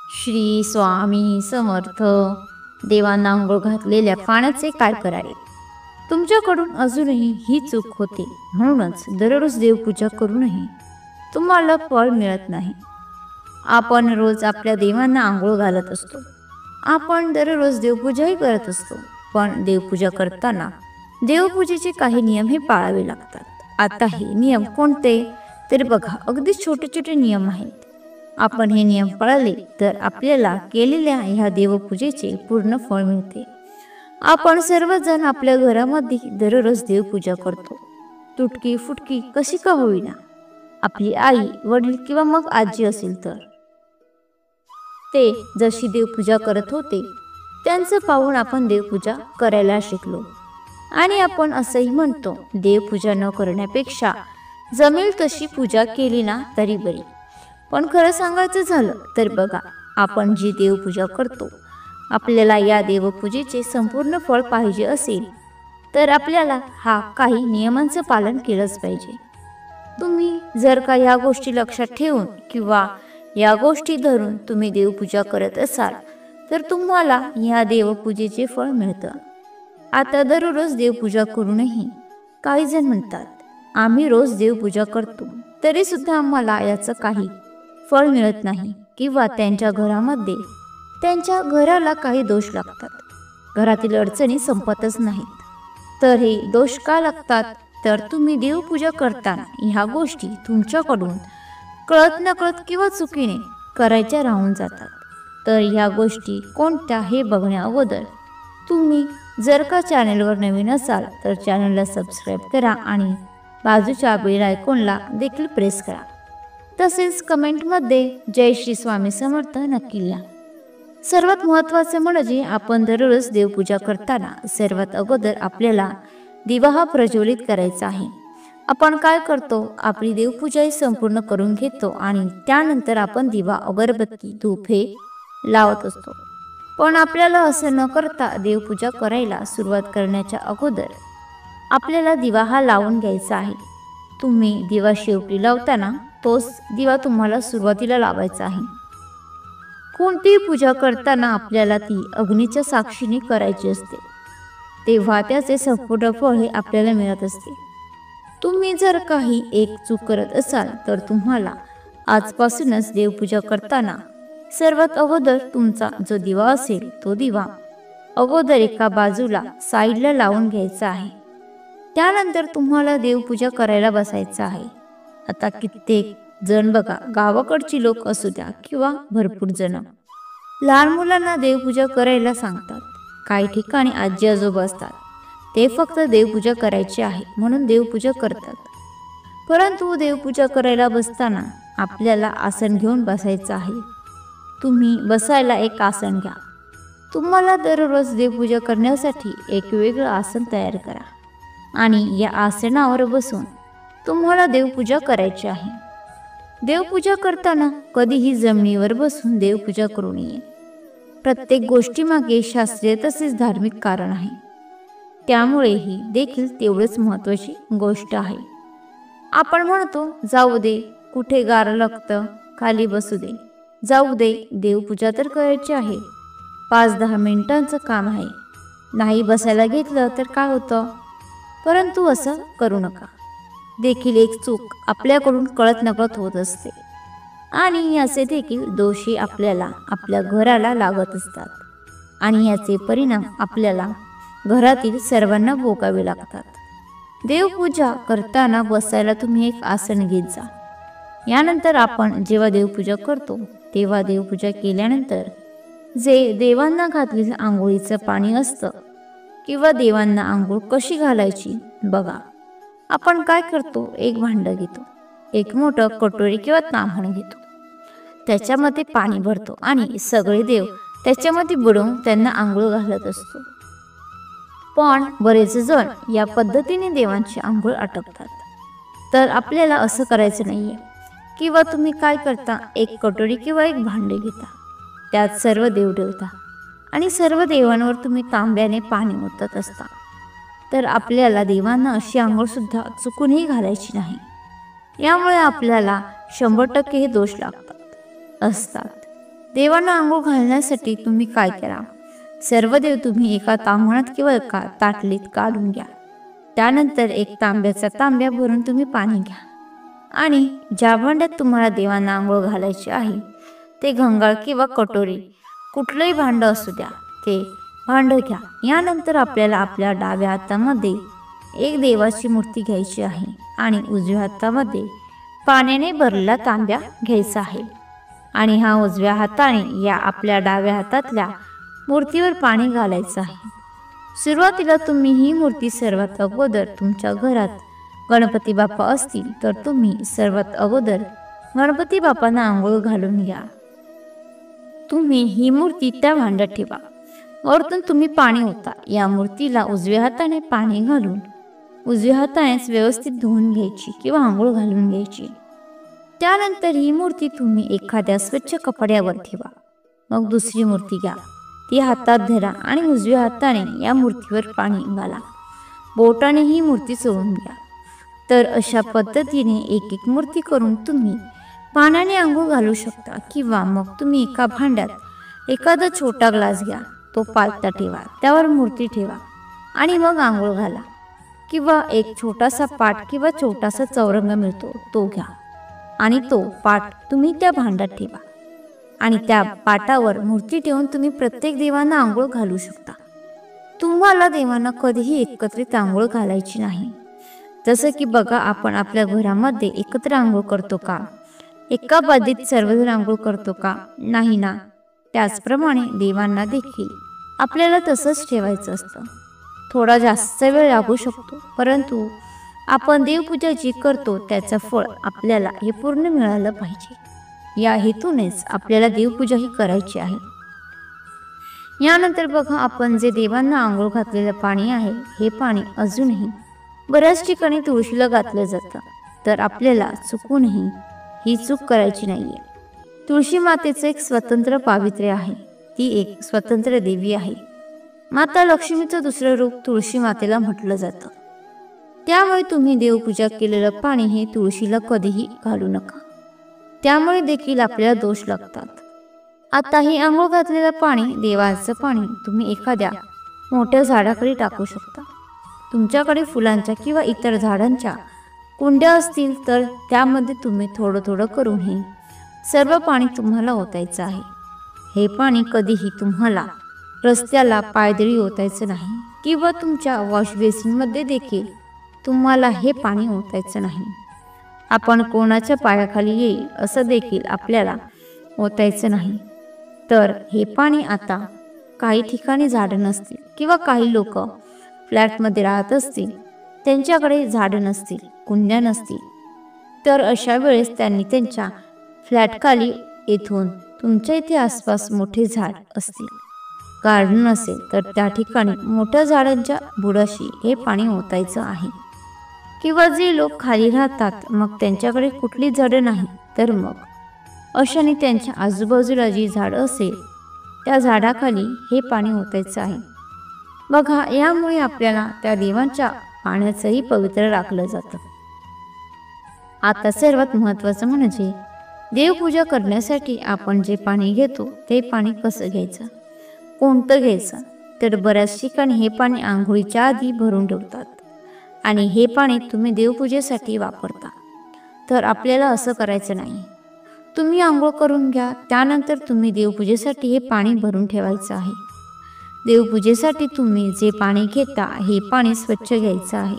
श्री स्वामी समर्थ. देवांना आंघोळ घातलेल्या पाण्याचे काय करावे? तुमच्याकडून अजूनही ही चूक होते, म्हणूनच दररोज देवपूजा करूनही तुम्हाला फळ मिळत नाही. आपण रोज आपल्या देवांना आंघोळ घालत असतो, आपण दररोज देवपूजाही करत असतो, पण देवपूजा करताना देवपूजेचे काही नियमही पाळावे लागतात. आता हे नियम कोणते तर बघा, अगदी छोटे छोटे नियम आहेत. आपण हे नियम पाळले तर आपल्याला केलेल्या ह्या देवपूजेचे पूर्ण फळ मिळते. आपण सर्वजण आपल्या घरामध्ये दररोज देवपूजा करतो. तुटकी फुटकी कशी का होईना, आपली आई वडील किंवा मग आजी असेल तर ते जशी देवपूजा करत होते त्यांचं पाहून आपण देवपूजा करायला शिकलो. आणि आपण असंही म्हणतो, देवपूजा न करण्यापेक्षा जमेल तशी पूजा केली ना तरी बरी. पण खरं सांगायचं झालं तर बघा, आपण जी देवपूजा करतो, आपल्याला या देवपूजेचे संपूर्ण फळ पाहिजे असेल तर आपल्याला काही नियमांचं पालन केलंच पाहिजे. तुम्ही जर का या गोष्टी लक्षात ठेवून किंवा या गोष्टी धरून तुम्ही देवपूजा करत असाल तर तुम्हाला या देवपूजेचे फळ मिळतं. आता दररोज देवपूजा करूनही काही जण म्हणतात, आम्ही रोज देवपूजा करतो तरी सुद्धा आम्हाला याचं काही फळ मिळत नाही, किंवा त्यांच्या घरामध्ये त्यांच्या घराला काही दोष लागतात, घरातील अडचणी संपतच नाहीत. तर हे दोष का लागतात तर तुम्ही देवपूजा करताना ह्या गोष्टी तुमच्याकडून कळत नकळत किंवा चुकीने करायच्या राहून जातात. तर ह्या गोष्टी कोणत्या हे बघण्या अगोदर तुम्ही जर का चॅनलवर नवीन असाल तर चॅनलला सबस्क्राईब करा आणि बाजूच्या बेल आयकॉनला देखील प्रेस करा. तसेच कमेंटमध्ये जय श्री स्वामी समर्थ नक्की लिहा. सर्वात महत्त्वाचे म्हणजे आपण दररोज देवपूजा करताना सर्वात अगोदर आपल्याला दिवा हा प्रज्वलित करायचा आहे. आपण काय करतो, आपली देवपूजाही संपूर्ण करून घेतो आणि त्यानंतर आपण दिवा, अगरबत्ती, धूप हे लावत असतो. पण आपल्याला असं न करता देवपूजा करायला सुरुवात करण्याच्या अगोदर आपल्याला दिवा हा लावून घ्यायचा आहे. तुम्ही दिवा शेवटी लावताना तोच दिवा तुम्हाला सुरुवातीला लावायचा आहे. कोणतीही पूजा करताना आपल्याला ती अग्नीच्या साक्षीने करायची असते, तेव्हा त्याचे संपूर्ण फळ हे आपल्याला मिळत असते. तुम्ही जर काही एक चूक करत असाल तर तुम्हाला आजपासूनच देवपूजा करताना सर्वात अगोदर तुमचा जो दिवा असेल तो दिवा अगोदर एका बाजूला साईडला लावून घ्यायचा आहे. त्यानंतर तुम्हाला देवपूजा करायला बसायचं आहे. आता कित्येक जण बघा, गावाकडची लोक असू द्या किंवा भरपूर जण लहान मुलांना देवपूजा करायला सांगतात. काही ठिकाणी आजी आजोबा असतात, ते फक्त देवपूजा करायची आहे म्हणून देवपूजा करतात. परंतु देवपूजा करायला बसताना आपल्याला आसन घेऊन बसायचं आहे. तुम्ही बसायला एक आसन घ्या. तुम्हाला दररोज देवपूजा करण्यासाठी एक वेगळं आसन तयार करा आणि या आसनावर बसून तुम्हाला देवपूजा करायची आहे. देवपूजा करताना कधीही जमिनीवर बसून देवपूजा करू नये. प्रत्येक गोष्टीमागे शास्त्रीय तसेच धार्मिक कारण आहे, त्यामुळे ही देखील तेवढंच महत्त्वाची गोष्ट आहे. आपण म्हणतो, जाऊ दे, कुठे गार लागतं, खाली बसू दे, जाऊ दे, देवपूजा तर करायची आहे, 5-10 मिनिटांचं काम आहे, नाही बसायला घेतलं तर काय होतं. परंतु असं करू नका. देखील एक चूक आपल्याकडून कळत नकळत होत असते आणि याचे देखील दोषी आपल्याला आपल्या घराला लागत असतात आणि याचे परिणाम आपल्याला घरातील सर्वांना भोगावे लागतात. देवपूजा करताना बसायला तुम्ही एक आसन घेत जा. यानंतर आपण जेव्हा देवपूजा करतो तेव्हा देवपूजा केल्यानंतर जे देवांना घातलेलं आंघोळीचं पाणी असतं किंवा देवांना आंघोळ कशी घालायची बघा, आपण काय करतो, एक भांडं घेतो, एक मोठं कटोरी किंवा ताम्हण घेतो, त्याच्यामध्ये पाणी भरतो आणि सगळे देव त्याच्यामध्ये बुडवून त्यांना आंघोळ घालत असतो. पण बरेच जण या पद्धतीने देवांची आंघोळ आटपतात. तर आपल्याला असं करायचं नाहीये. किंवा तुम्ही काय करता, एक कटोरी किंवा एक भांडे घेता, त्यात सर्व देव ठेवता आणि सर्व देवांवर तुम्ही तांब्याने पाणी ओतत असता. तर आपल्याला देवांना अशी आंघोळ सुद्धा चुकूनही घालायची नाही. यामुळे आपल्याला 100% हे दोष लागतात असतात. देवांना आंघोळ घालण्यासाठी तुम्ही काय करा, सर्व देव तुम्ही एका ताम्हणात किंवा एका ताटलीत काढून घ्या. त्यानंतर एक तांब्याचा तांब्या भरून तुम्ही पाणी घ्या आणि ज्या भांड्यात तुम्हाला देवांना आंघोळ घालायची आहे ते घंगाळ किंवा कटोरी कुठलंही भांडं असू द्या, ते भांडं घ्या. यानंतर आपल्याला आपल्या डाव्या हातामध्ये एक देवाची मूर्ती घ्यायची आहे आणि उजव्या हातामध्ये पाण्याने भरलेला तांब्या घ्यायचा आहे आणि हा उजव्या हाताने या आपल्या डाव्या हातातल्या मूर्तीवर पाणी घालायचं आहे. सुरुवातीला तुम्ही ही मूर्ती सर्वात अगोदर तुमच्या घरात गणपती बाप्पा असतील तर तुम्ही सर्वात अगोदर गणपती बाप्पांना आंघोळ घालून घ्या. तुम्ही ही मूर्ती त्या भांड्यात ठेवा. वरतून तुम्ही पाणी ओता. या मूर्तीला उजव्या हाताने पाणी घालून उजव्या हातानेच व्यवस्थित धुवून घ्यायची किंवा आंघोळ घालून घ्यायची. त्यानंतर ही मूर्ती तुम्ही एखाद्या स्वच्छ कपड्यावर ठेवा. मग दुसरी मूर्ती घ्या, ती हातात धरा आणि उजव्या हाताने या मूर्तीवर पाणी घाला. बोटाने ही मूर्ती चोळून घ्या. तर अशा पद्धतीने एक एक मूर्ती करून तुम्ही पाण्याने आंघोळ घालू शकता किंवा मग तुम्ही एका भांड्यात एखादा छोटा ग्लास घ्या, तो पालथा ठेवा, त्यावर मूर्ती ठेवा आणि मग आंघोळ घाला. किंवा एक छोटासा पाट किंवा छोटासा चौरंग मिळतो तो घ्या आणि तो पाट तुम्ही त्या भांड्यात ठेवा आणि त्या पाटावर मूर्ती ठेवून तुम्ही प्रत्येक देवांना आंघोळ घालू शकता. तुम्हाला देवांना कधीही एकत्रित आंघोळ घालायची नाही. जसं की बघा, आपण आपल्या घरामध्ये एकत्र आंघोळ करतो का? एका बादलीत सर्वजण आंघोळ करतो का? नाही ना. त्याचप्रमाणे देवांना देखील आपल्याला तसंच ठेवायचं असतं. थोडा जास्त वेळ लागू शकतो, परंतु आपण देवपूजा जी करतो त्याचं फळ आपल्याला हे पूर्ण मिळालं पाहिजे. या हेतूनेच आपल्याला देवपूजा ही करायची आहे. यानंतर बघा, आपण जे देवांना आंघोळ घातलेलं पाणी आहे हे पाणी अजूनही बऱ्याच ठिकाणी तुळशीला घातलं जातं. तर आपल्याला चुकूनही ही चूक करायची नाहीये. तुळशी मातेचं एक स्वतंत्र पावित्र्य आहे. ती एक स्वतंत्र देवी आहे. माता लक्ष्मीचं दुसरं रूप तुळशी मातेला म्हटलं जातं. त्यामुळे तुम्ही देवपूजा केलेलं पाणी हे तुळशीला कधीही घालू नका. त्यामुळे देखील आपल्याला दोष लागतात. आता हे आंघोळ घातलेलं पाणी, देवाचं पाणी तुम्ही एखाद्या मोठ्या झाडाकडे टाकू शकता. तुमच्याकडे फुलांच्या किंवा इतर झाडांच्या कुंड्या असतील तर त्यामध्ये तुम्ही थोडं थोडं करून हे सर्व पाणी तुम्हाला ओतायचं आहे. हे पाणी कधीही तुम्हाला रस्त्याला पायदळी ओतायचं नाही किंवा तुमच्या वॉश बेसिनमध्ये देखील तुम्हाला हे पाणी ओतायचं नाही. आपण कोणाच्या पायाखाली येईल असं देखील आपल्याला ओतायचं नाही. तर हे पाणी, आता काही ठिकाणी झाडं नसतील किंवा काही लोक फ्लॅटमध्ये राहत असतील, त्यांच्याकडे झाडं नसतील, कुंड्या नसतील, तर अशा वेळेस त्यांनी त्यांच्या फ्लॅटखाली येथून तुमच्या इथे आसपास मोठे झाड असतील, गार्डन असेल तर त्या ठिकाणी मोठ्या झाडांच्या बुडाशी हे पाणी ओतायचं आहे. किंवा जे लोक खाली राहतात मग त्यांच्याकडे कुठली झाडं नाही, तर मग अशाने त्यांच्या आजूबाजूला जी झाडं असेल त्या झाडाखाली हे पाणी ओतायचं आहे. बघा, यामुळे आपल्याला त्या देवांच्या पाण्याचंही पवित्र राखलं जातं. आता सर्वात महत्त्वाचं म्हणजे देवपूजा करण्यासाठी आपण जे पाणी घेतो ते पाणी कसं घ्यायचं, कोणतं घ्यायचं. तर बऱ्याच ठिकाणी हे पाणी आंघोळीच्या आधी भरून ठेवतात आणि हे पाणी तुम्ही देवपूजेसाठी वापरता. तर आपल्याला असं करायचं नाही. तुम्ही आंघोळ करून घ्या, त्यानंतर तुम्ही देवपूजेसाठी हे पाणी भरून ठेवायचं आहे. देवपूजेसाठी तुम्ही जे पाणी घेता हे पाणी स्वच्छ घ्यायचं आहे.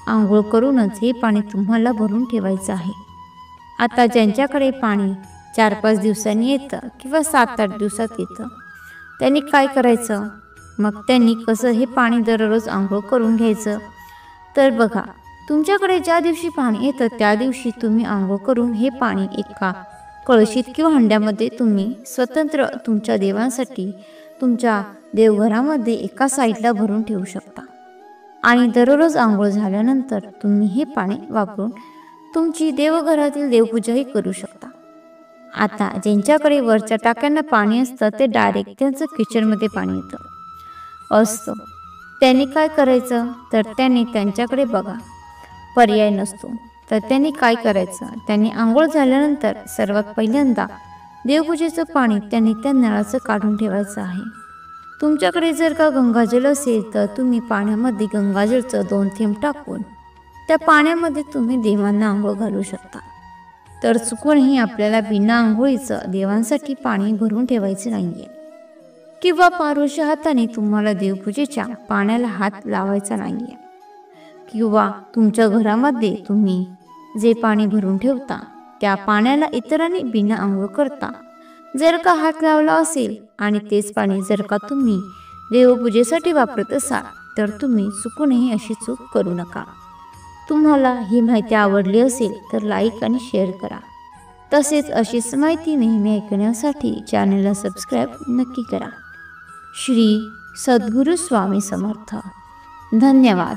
आंघोळ करूनच हे पाणी तुम्हाला भरून ठेवायचं आहे. आता ज्यांच्याकडे पाणी 4-5 दिवसांनी येतं किंवा 7-8 दिवसात येतं, त्यांनी काय करायचं, मग त्यांनी कसं हे पाणी दररोज आंघोळ करून घ्यायचं. तर बघा, तुमच्याकडे ज्या दिवशी पाणी येतं त्या दिवशी तुम्ही आंघोळ करून हे पाणी एका कळशीत किंवा हंड्यामध्ये तुम्ही स्वतंत्र तुमच्या देवांसाठी तुमच्या देवघरामध्ये एका साईडला भरून ठेवू शकता आणि दररोज आंघोळ झाल्यानंतर तुम्ही हे पाणी वापरून तुमची देवघरातील देवपूजाही करू शकता. आता ज्यांच्याकडे वरच्या टाक्यांना पाणी असतं ते डायरेक्ट त्यांचं किचनमध्ये पाणी येतं असतं, त्यांनी काय करायचं, तर त्यांनी त्यांच्याकडे बघा पर्याय नसतो, तर त्यांनी काय करायचं, त्यांनी आंघोळ झाल्यानंतर सर्वात पहिल्यांदा देवपूजेचं पाणी त्या नित्य नळाचं काढून ठेवायचं आहे. तुमच्याकडे जर का गंगाजल असेल तर तुम्ही पाण्यामध्ये गंगाजलचं 2 थेंब टाकून त्या पाण्यामध्ये तुम्ही देवांना आंघोळ घालू शकता. तर चुकूनही आपल्याला बिना आंघोळीचं देवांसाठी पाणी भरून ठेवायचे नाहीये, किंवा पारोशा हाताने तुम्हाला देवपूजेच्या पाण्याला हात लावायचा नाहीये, किंवा तुमच्या घरामध्ये तुम्ही जे पाणी भरून ठेवता त्या पाण्याला इतरांनी बिना आंघोळ करता जर का हात लावला असेल आणि तेच पाणी जर का तुम्ही देवपूजेसाठी वापरत असाल तर तुम्ही चुकूनही अशी चूक करू नका. तुम्हाला ही माहिती आवडली असेल तर लाईक आणि शेअर करा. तसेच अशीच माहिती नेहमी ऐकण्यासाठी चॅनलला सबस्क्राईब नक्की करा. श्री सद्गुरू स्वामी समर्थ. धन्यवाद.